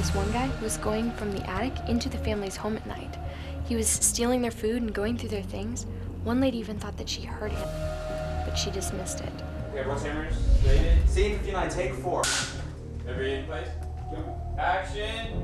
this one guy was going from the attic into the family's home at night. He was stealing their food and going through their things. One lady even thought that she heard him, but she dismissed it. Okay, everyone's hammers, slated. Scene 59, take 4. Everybody in place? Yep. Action!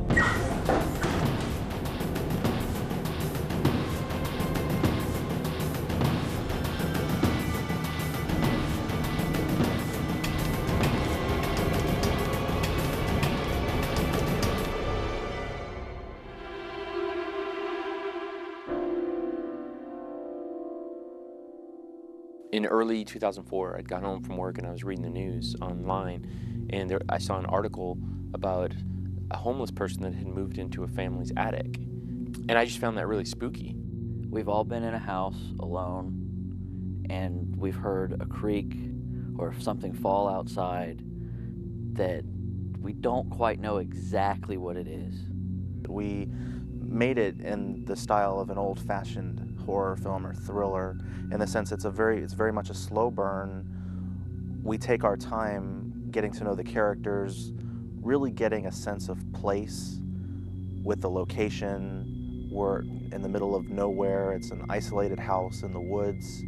In early 2004, I'd got home from work and I was reading the news online, and I saw an article about a homeless person that had moved into a family's attic. And I just found that really spooky. We've all been in a house alone, and we've heard a creak or something fall outside that we don't quite know exactly what it is. We made it in the style of an old-fashioned horror film or thriller, in the sense it's very much a slow burn. We take our time getting to know the characters, really getting a sense of place with the location. We're in the middle of nowhere. It's an isolated house in the woods.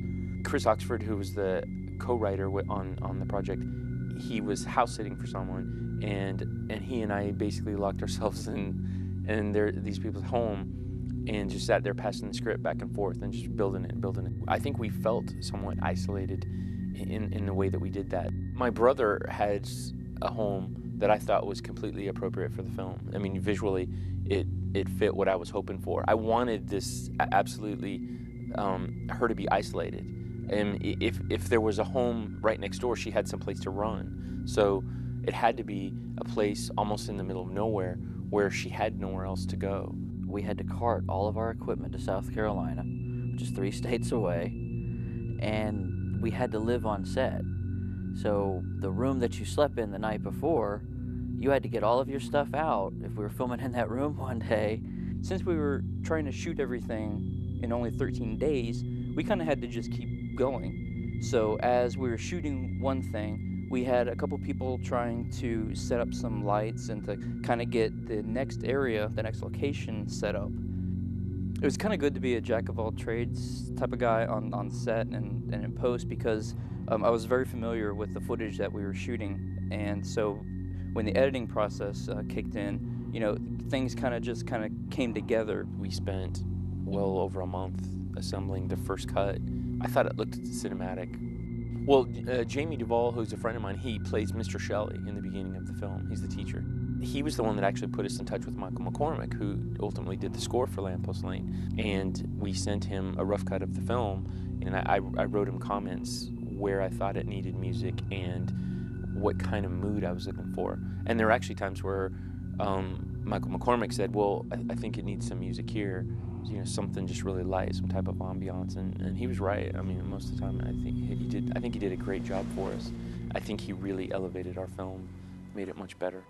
Chris Oxford, who was the co-writer on the project, he was house sitting for someone, and he and I basically locked ourselves in these people's home and just sat there passing the script back and forth and just building it. I think we felt somewhat isolated in the way that we did that. My brother had a home that I thought was completely appropriate for the film. I mean, visually, it fit what I was hoping for. I wanted this absolutely her to be isolated. And if there was a home right next door, she had some place to run. So it had to be a place almost in the middle of nowhere where she had nowhere else to go. We had to cart all of our equipment to South Carolina, which is 3 states away, and we had to live on set. So the room that you slept in the night before, you had to get all of your stuff out if we were filming in that room one day. Since we were trying to shoot everything in only 13 days, we kind of had to just keep going. So as we were shooting one thing, we had a couple people trying to set up some lights and to kind of get the next area, the next location set up. It was kind of good to be a jack-of-all-trades type of guy on set and in post, because I was very familiar with the footage that we were shooting. And so when the editing process kicked in, you know, things kind of came together. We spent well over a month assembling the first cut. I thought it looked cinematic. Well, Jamey DuVall, who's a friend of mine, he plays Mr. Shelley in the beginning of the film. He's the teacher. He was the one that actually put us in touch with Michael McCormack, who ultimately did the score for Lamppost Lane. And we sent him a rough cut of the film, and I wrote him comments where I thought it needed music and what kind of mood I was looking for. And there were actually times where Michael McCormack said, well, I think it needs some music here. You know, something just really light, some type of ambiance, and he was right. I mean, most of the time, I think he did a great job for us. I think he really elevated our film, made it much better.